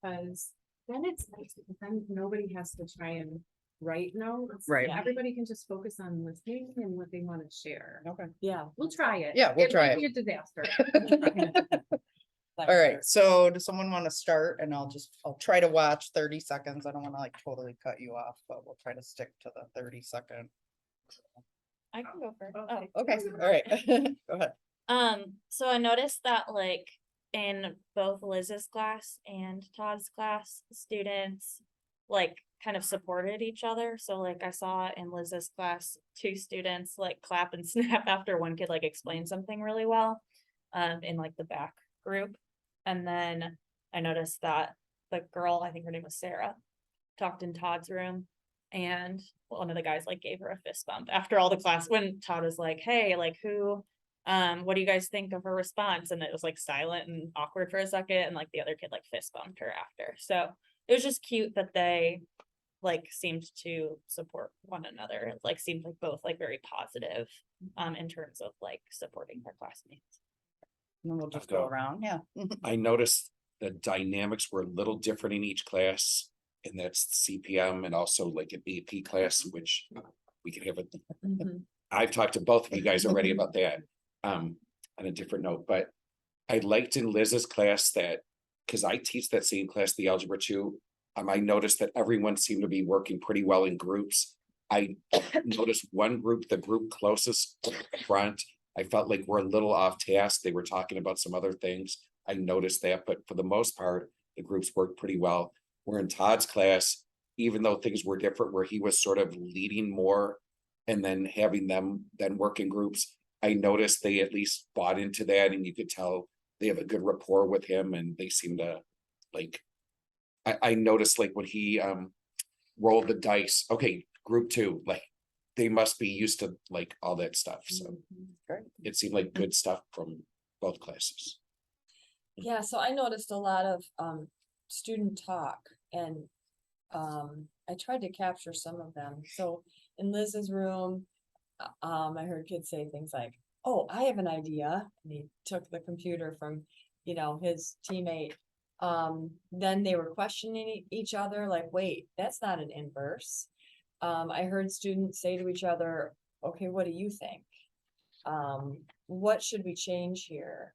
because then it's nice because then nobody has to try and write notes. Right. Everybody can just focus on listening and what they want to share. Okay. Yeah. We'll try it. Yeah, we'll try might be a disaster. All right, so does someone want to start? And I'll try to watch 30 seconds. I don't want to like totally cut you off, but we'll try to stick to the 30-second. I can go first. Okay, all right. Go ahead. So I noticed that like in both Liz's class and Todd's class, students like kind of supported each other. So like I saw in Liz's class, 2 students like clap and snap after one kid like explained something really well, in like the back group. And then I noticed that the girl, I think her name was Sarah, talked in Todd's room, and one of the guys like gave her a fist bump after all the class when Todd was like, hey, like who, what do you guys think of her response? And it was like silent and awkward for a second, and like the other kid like fist bumped her after. So it was just cute that they like seemed to support one another. It like seemed like both like very positive in terms of like supporting their classmates. And we'll just I'll go go. around. Yeah. I noticed the dynamics were a little different in each class, and that's CPM and also like an AP class, which we can have a. I've talked to both of you guys already about that, on a different note, but I liked in Liz's class that, because I teach that same class, the Algebra 2, I noticed that everyone seemed to be working pretty well in groups. I noticed one group, the group closest to the front, I felt like we're a little off task. They were talking about some other things. I noticed that, but for the most part, the groups worked pretty well. Where in Todd's class, even though things were different, where he was sort of leading more and then having them then work in groups, I noticed they at least bought into that, and you could tell they have a good rapport with him, and they seem to like, I noticed like when he rolled the dice, okay, group 2, like they must be used to like all that stuff. So Great. it seemed like good stuff from both classes. Yeah, so I noticed a lot of student talk, and I tried to capture some of them. So in Liz's room, I heard kids say things like, oh, I have an idea. And he took the computer from, his teammate. Then they were questioning each other, like, wait, that's not an inverse. I heard students say to each other, okay, what do you think? What should we change here?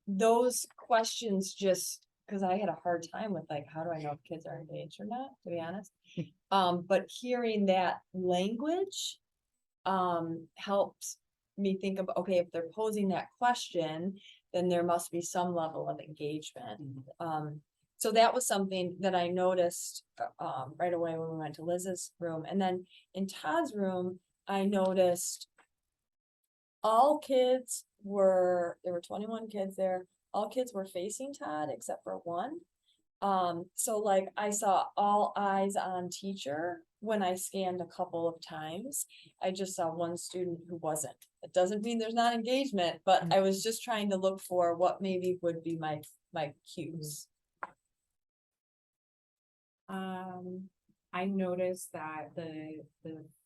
Those questions just, because I had a hard time with like, how do I know if kids are engaged or not, to be honest? But hearing that language helps me think of, okay, if they're posing that question, then there must be some level of engagement. So that was something that I noticed right away when we went to Liz's room. And then in Todd's room, I noticed all kids there were 21 kids there. All kids were facing Todd except for one. So like I saw all eyes on teacher when I scanned a couple of times. I just saw one student who wasn't. It doesn't mean there's not engagement, but I was just trying to look for what maybe would be my cues. I noticed that the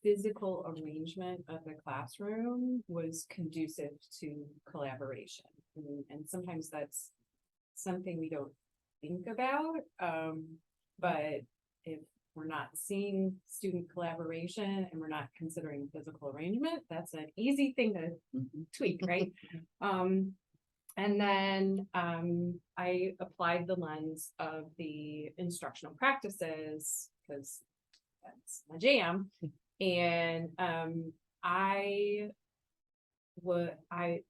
physical arrangement of the classroom was conducive to collaboration. And sometimes that's something we don't think about. But if we're not seeing student collaboration and we're not considering physical arrangement, that's an easy thing to tweak, right? And then I applied the lens of the instructional practices because that's my jam. And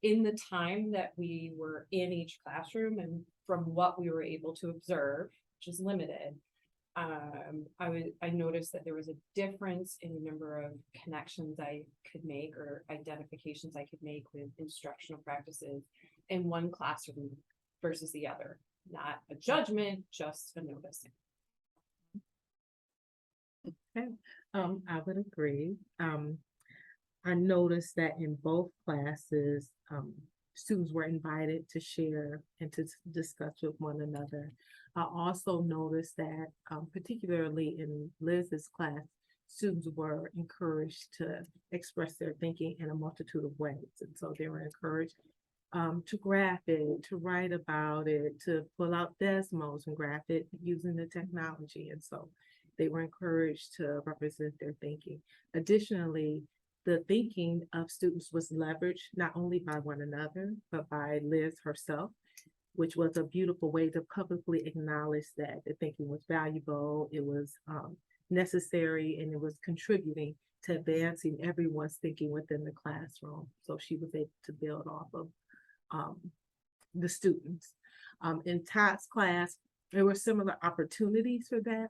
in the time that we were in each classroom and from what we were able to observe, which is limited, I noticed that there was a difference in the number of connections I could make or identifications I could make with instructional practices in one classroom versus the other. Not a judgment, just a noticing. Okay, I would agree. I noticed that in both classes, students were invited to share and to discuss with one another. I also noticed that, particularly in Liz's class, students were encouraged to express their thinking in a multitude of ways. And so they were encouraged to graph it, to write about it, to pull out Desmos and graph it using the technology. And so they were encouraged to represent their thinking. Additionally, the thinking of students was leveraged not only by one another, but by Liz herself, which was a beautiful way to publicly acknowledge that the thinking was valuable, it was necessary, and it was contributing to advancing everyone's thinking within the classroom. So she was able to build off of the students. In Todd's class, there were similar opportunities for that.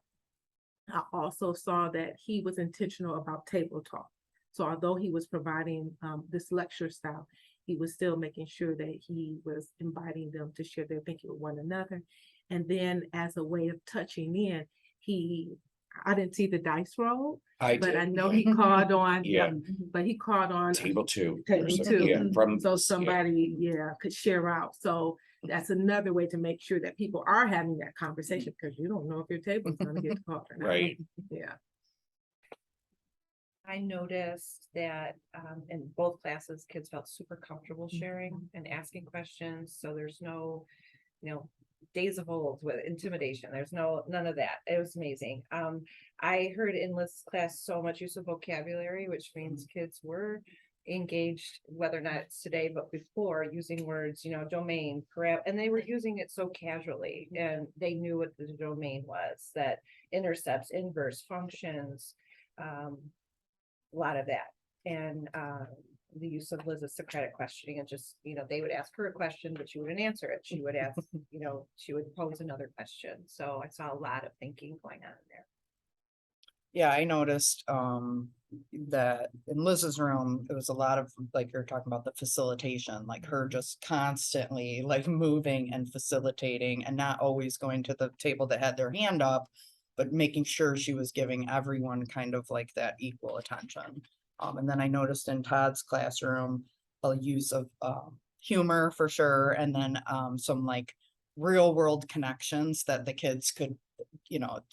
I also saw that he was intentional about table talk. So although he was providing this lecture style, he was still making sure that he was inviting them to share their thinking with one another. And then as a way of touching in, I didn't see the dice roll, but I did. know he called on, Yeah. but he called on Table two. Table or so- two. Yeah, from. so yeah. somebody, could share out. So that's another way to make sure that people are having that conversation, because you don't know if your table's gonna get called or not. Right. Yeah. I noticed that in both classes, kids felt super comfortable sharing and asking questions. So there's no, days of old with intimidation. There's none of that. It was amazing. I heard in Liz's class so much use of vocabulary, which means kids were engaged, whether or not it's today, but before, using words, domain, and they were using it so casually, and they knew what the domain was, that intercepts, inverse, functions, a lot of that. And the use of Liz's Socratic questioning, and just, they would ask her a question, but she wouldn't answer it. She would ask, she would pose another question. So I saw a lot of thinking going on in there. Yeah, I noticed that in Liz's room, it was a lot of, like you're talking about, the facilitation, like her just constantly like moving and facilitating, and not always going to the table that had their hand up, but making sure she was giving everyone kind of like that equal attention. And then I noticed in Todd's classroom, a use of humor for sure, and then some like real world connections that the kids could,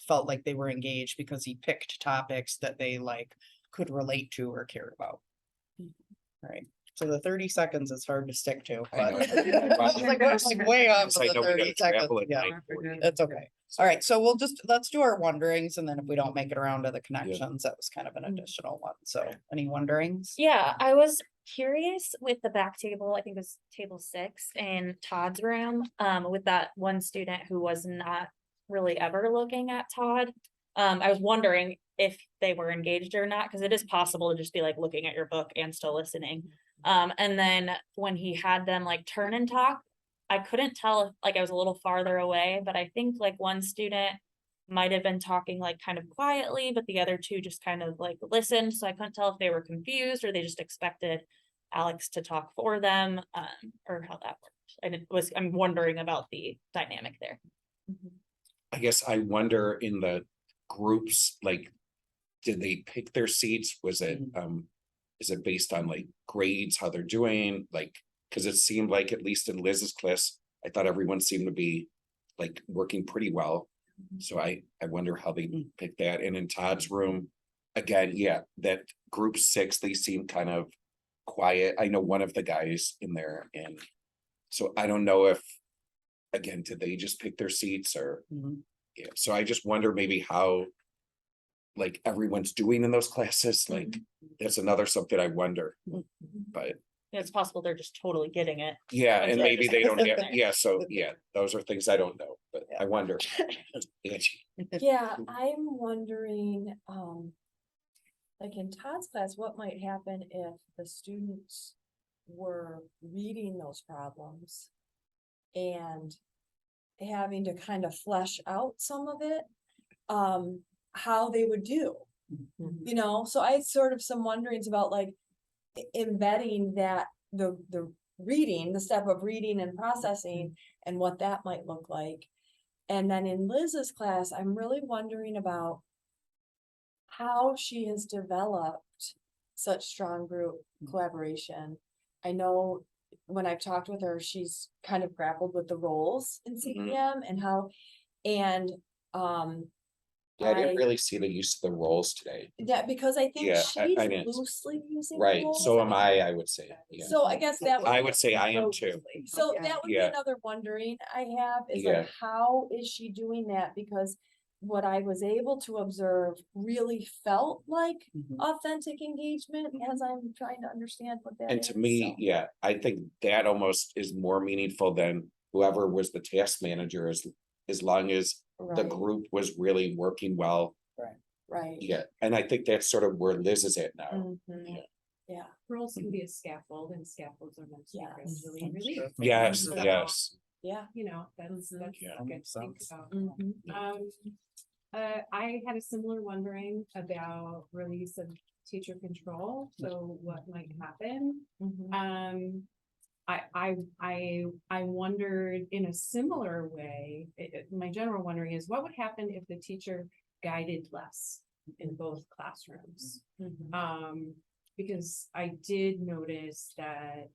felt like they were engaged because he picked topics that they like could relate to or care about. Right. So the 30 seconds is hard to stick to, I but know. it's like way off Because of I the know we gotta 30 seconds. travel at Yeah, 9:40. that's okay. All right, so let's do our wonderings, and then if we don't make it around to the connections, that was kind of an additional one. So any wonderings? Yeah, I was curious with the back table, I think it was table 6 in Todd's room, with that one student who was not really ever looking at Todd. I was wondering if they were engaged or not, because it is possible to just be like looking at your book and still listening. And then when he had them like turn and talk, I couldn't tell if like I was a little farther away, but I think like one student might have been talking like kind of quietly, but the other two just kind of like listened. So I couldn't tell if they were confused or they just expected Alex to talk for them, or how that worked. And I'm wondering about the dynamic there. I guess I wonder in the groups, like, did they pick their seats? Was it, is it based on like grades, how they're doing? Like, cause it seemed like, at least in Liz's class, I thought everyone seemed to be like working pretty well. So I wonder how they picked that. And in Todd's room, again, yeah, that group 6, they seem kind of quiet. I know one of the guys in there, and so I don't know if, again, did they just pick their seats or, yeah, so I just wonder maybe how like everyone's doing in those classes, like that's another something I wonder, but It's possible they're just totally getting it. yeah, And and so I maybe just they don't sit get, there. yeah, so yeah, those are things I don't know, but I wonder. Angie. Yeah, I'm wondering, like in Todd's class, what might happen if the students were reading those problems and having to kind of flesh out some of it, how they would do, so I had sort of some wonderings about like embedding that the reading, the step of reading and processing and what that might look like. And then in Liz's class, I'm really wondering about how she has developed such strong group collaboration. I know when I've talked with her, she's kind of grappled with the roles in CPM and how, and Yeah, I didn't I- really see the use of the roles today. Yeah, because I think Yeah, she's I didn't. loosely using. Right, roles. so am I would say, yeah. So I guess that. I would say I am too. So that would be Yeah. another wondering I have is Yeah. like, how is she doing that? Because what I was able to observe really felt like Mhm. authentic engagement as I'm trying to understand what that is. And to me, so. yeah, I think that almost is more meaningful than whoever was the task manager, as long as the Right, group was really working well. right. Yeah, and I think that's sort of where Liz is at now. Mhm. Yeah, Roles can be a scaffold and scaffolds are meant to be Yes. really That's relief. true. Yes, So, yes, yeah. You know, that's Mhm. good Yeah. to Makes think sense. about. Mhm. I had a similar wondering about release of teacher control, so what might happen. Mhm. I wondered in a similar way, my general wondering is what would happen if the teacher guided less in both classrooms? Mhm. Because I did notice that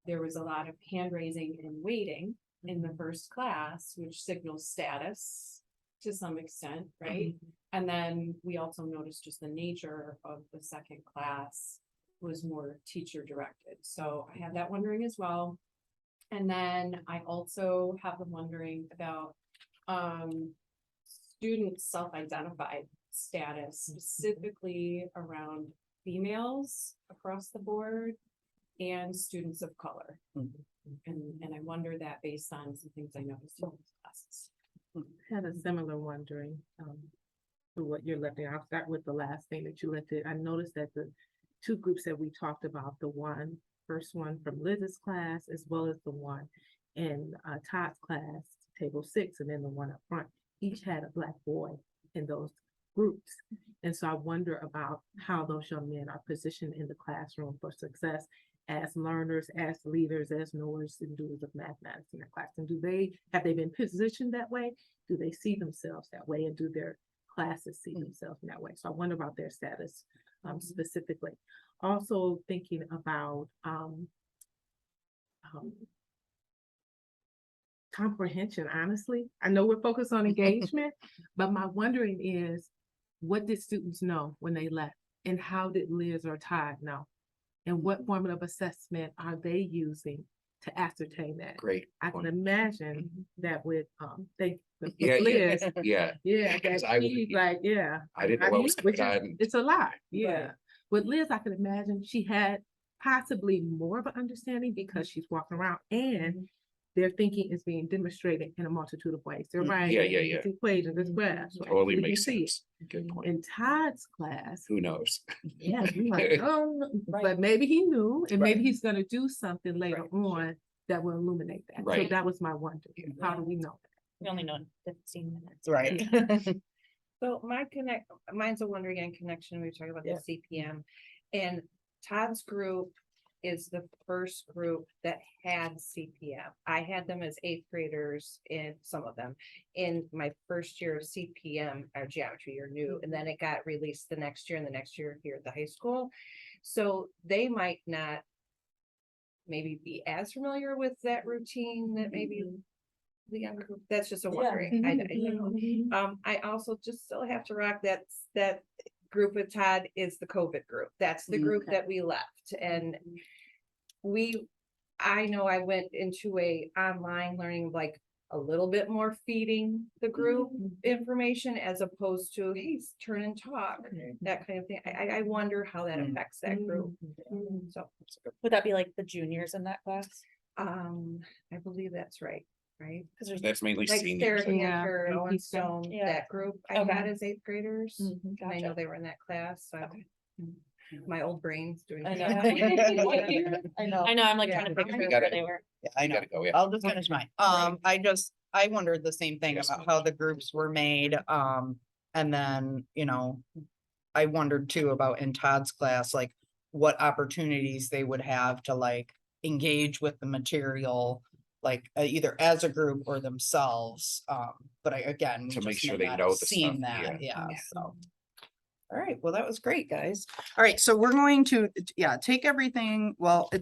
there was a lot of hand raising and waiting in the first class, which signals status to some extent, right? And then we also noticed just the nature of the second class was more teacher directed. So I had that wondering as well. And then I also have the wondering about student self-identified status, specifically around females across the board and students of color. And I wonder that based on some things I noticed in those classes. Had a similar wondering, to what you're lifting. I'll start with the last thing that you lifted. I noticed that the two groups that we talked about, the first one from Liz's class, as well as the one in Todd's class, table 6, and then the one up front, each had a Black boy in those groups. And so I wonder about how those young men are positioned in the classroom for success as learners, as leaders, as knowers and doers of mathematics in their class. And have they been positioned that way? Do they see themselves that way? And do their classes see themselves in that way? So I wonder about their status specifically. Also thinking about comprehension, honestly. I know we're focused on engagement, but my wondering is, what did students know when they left? And how did Liz or Todd know? And what formative assessment are they using to ascertain that? great. I can point. imagine that with Yeah, Liz, yeah, yeah, because that I would- she's like, yeah. I didn't know what was which going is- on. It's a lot, yeah. Right. With Liz, I can imagine she had possibly more of an understanding because she's walking around and their thinking is being demonstrated in a multitude of ways. They're right. Yeah. It's equations, it's graphs. right? Totally So you makes see it. sense. Good point. In Todd's class, Who knows? yeah, you're like, oh, no," Right. but maybe he knew, and maybe Right. he's gonna do something later Right. on that will illuminate that. So Right. that was my wonder. How do we know? We only know in 15 minutes. Right. So mine's a wondering in connection, we were talking about the CPM. And Todd's group is the first group that had CPM. I had them as 8th graders in some of them in my first year of CPM or geometry or new, and then it got released the next year and the next year here at the high school. So they might not maybe be as familiar with that routine that maybe the younger group, that's just a wondering. I also just still have to rock that group with Todd is the COVID group. That's the group that we left. And I know I went into a online learning, like a little bit more feeding the group information as opposed to, hey, turn and talk, that kind of thing. I wonder how that affects that group. So, Would that be like the juniors in that class? I believe that's right. Because there's That's mainly Like seniors. Sarah Yeah, Cantor, and Owen he's got- Stone, Yeah. that group I Okay. had as 8th graders. And I know Gotcha. they were in that class, so Okay. my old brain's doing. I know. I know. I know, I'm like Yeah. trying to picture You where gotta- they were. Yeah, I You know. gotta go, yeah. I'll just finish mine. I wondered the same thing Yes. about how the groups were made. And then, I wondered too about in Todd's class, like what opportunities they would have to like engage with the material, like either as a group or themselves. But again, we To make just sure may they not know have the seen stuff, that. yeah. Yeah, so. All right, well, that was great, guys. All right, so we're going to, take everything, well, it's